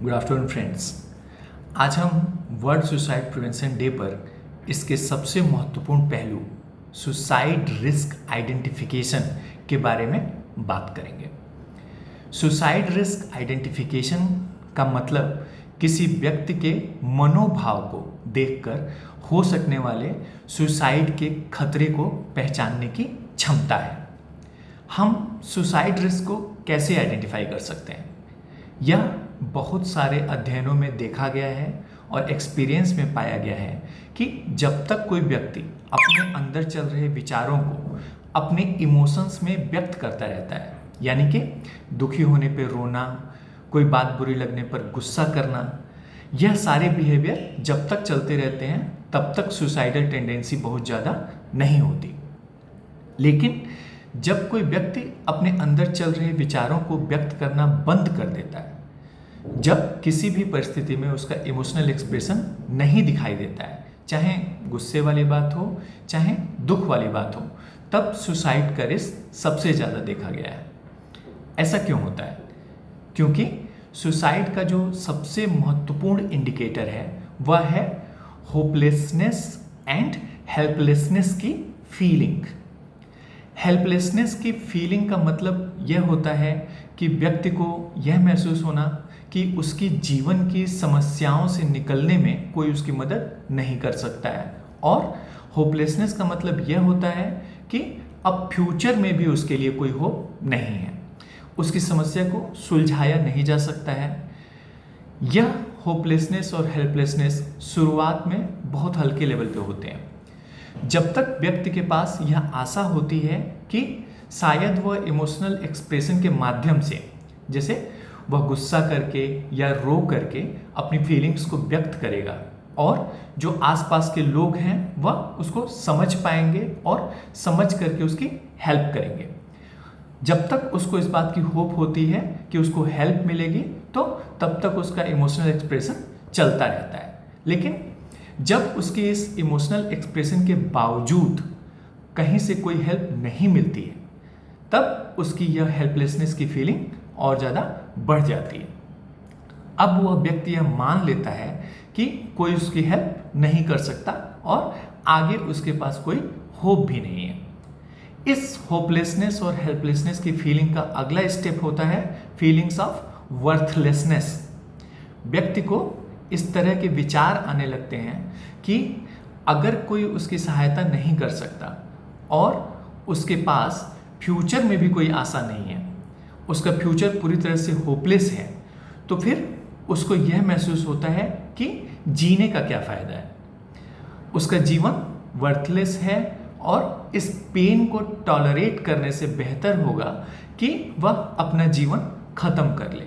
Good afternoon friends. आज हम world suicide prevention day पर इसके सबसे महत्वपूर्ण पहलू सुसाइड रिस्क आइडेंटिफिकेशन के बारे में बात करेंगे। सुसाइड रिस्क आइडेंटिफिकेशन का मतलब किसी व्यक्ति के मनोभाव को देखकर हो सकने वाले सुसाइड के खतरे को पहचानने की क्षमता है। हम सुसाइड रिस्क को कैसे आइडेंटिफाई कर सकते हैं? यह बहुत सारे अध्ययनों में देखा गया है और एक्सपीरियंस में पाया गया है कि जब तक कोई व्यक्ति अपने अंदर चल रहे विचारों को अपने इमोशंस में व्यक्त करता रहता है, यानी कि दुखी होने पर रोना, कोई बात बुरी लगने पर गुस्सा करना, यह सारे बिहेवियर जब तक चलते रहते हैं तब तक सुसाइडल टेंडेंसी बहुत ज़्यादा नहीं होती। लेकिन जब कोई व्यक्ति अपने अंदर चल रहे विचारों को व्यक्त करना बंद कर देता है, जब किसी भी परिस्थिति में उसका इमोशनल एक्सप्रेशन नहीं दिखाई देता है, चाहे गुस्से वाली बात हो चाहे दुख वाली बात हो, तब सुसाइड का रिस्क सबसे ज़्यादा देखा गया है। ऐसा क्यों होता है? क्योंकि सुसाइड का जो सबसे महत्वपूर्ण इंडिकेटर है वह है होपलेसनेस एंड हेल्पलेसनेस की फीलिंग। हेल्पलेसनेस की फीलिंग का मतलब यह होता है कि व्यक्ति को यह महसूस होना कि उसकी जीवन की समस्याओं से निकलने में कोई उसकी मदद नहीं कर सकता है, और होपलेसनेस का मतलब यह होता है कि अब फ्यूचर में भी उसके लिए कोई होप नहीं है, उसकी समस्या को सुलझाया नहीं जा सकता है। यह होपलेसनेस और हेल्पलेसनेस शुरुआत में बहुत हल्के लेवल पे होते हैं, जब तक व्यक्ति के पास यह आशा होती है कि शायद वह इमोशनल एक्सप्रेशन के माध्यम से, जैसे वह गुस्सा करके या रो करके अपनी फीलिंग्स को व्यक्त करेगा और जो आसपास के लोग हैं वह उसको समझ पाएंगे और समझ करके उसकी हेल्प करेंगे। जब तक उसको इस बात की होप होती है कि उसको हेल्प मिलेगी तो तब तक उसका इमोशनल एक्सप्रेशन चलता रहता है। लेकिन जब उसके इस इमोशनल एक्सप्रेशन के बावजूद कहीं से कोई हेल्प नहीं मिलती है, तब उसकी यह हेल्पलेसनेस की फीलिंग और ज़्यादा बढ़ जाती है। अब वह व्यक्ति यह मान लेता है कि कोई उसकी हेल्प नहीं कर सकता और आगे उसके पास कोई होप भी नहीं है। इस होपलेसनेस और हेल्पलेसनेस की फीलिंग का अगला स्टेप होता है फीलिंग्स ऑफ वर्थलेसनेस। व्यक्ति को इस तरह के विचार आने लगते हैं कि अगर कोई उसकी सहायता नहीं कर सकता और उसके पास फ्यूचर में भी कोई आशा नहीं है, उसका फ्यूचर पूरी तरह से होपलेस है, तो फिर उसको यह महसूस होता है कि जीने का क्या फ़ायदा है, उसका जीवन वर्थलेस है और इस पेन को टॉलरेट करने से बेहतर होगा कि वह अपना जीवन ख़त्म कर ले।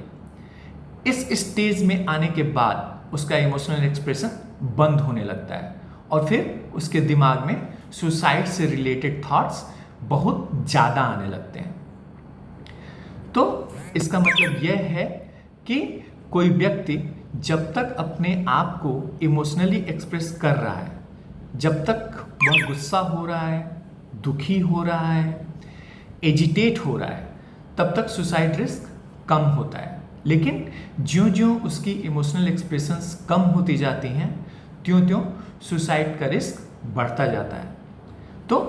इस स्टेज में आने के बाद उसका इमोशनल एक्सप्रेशन बंद होने लगता है और फिर उसके दिमाग में सुसाइड से रिलेटेड थॉट्स बहुत ज़्यादा आने लगते हैं। तो इसका मतलब यह है कि कोई व्यक्ति जब तक अपने आप को इमोशनली एक्सप्रेस कर रहा है, जब तक वह गुस्सा हो रहा है, दुखी हो रहा है, एजिटेट हो रहा है, तब तक सुसाइड रिस्क कम होता है। लेकिन ज्यों-ज्यों उसकी इमोशनल एक्सप्रेशंस कम होती जाती हैं, त्यों-त्यों सुसाइड का रिस्क बढ़ता जाता है। तो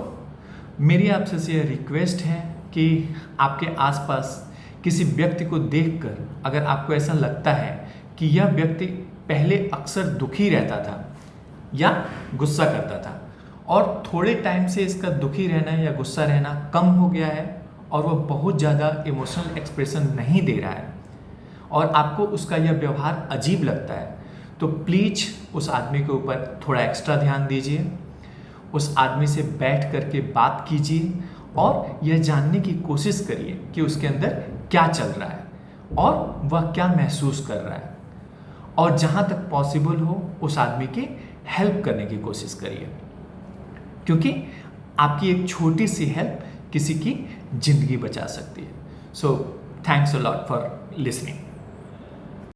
मेरी आपसे यह रिक्वेस्ट है कि आपके आसपास किसी व्यक्ति को देखकर अगर आपको ऐसा लगता है कि यह व्यक्ति पहले अक्सर दुखी रहता था या गुस्सा करता था और थोड़े टाइम से इसका दुखी रहना या गुस्सा रहना कम हो गया है और वह बहुत ज़्यादा इमोशनल एक्सप्रेशन नहीं दे रहा है और आपको उसका यह व्यवहार अजीब लगता है, तो प्लीज़ उस आदमी के ऊपर थोड़ा एक्स्ट्रा ध्यान दीजिए, उस आदमी से बैठ करके बात कीजिए और यह जानने की कोशिश करिए कि उसके अंदर क्या चल रहा है और वह क्या महसूस कर रहा है, और जहाँ तक पॉसिबल हो उस आदमी की हेल्प करने की कोशिश करिए, क्योंकि आपकी एक छोटी सी हेल्प किसी की ज़िंदगी बचा सकती है। So thanks a lot for listening.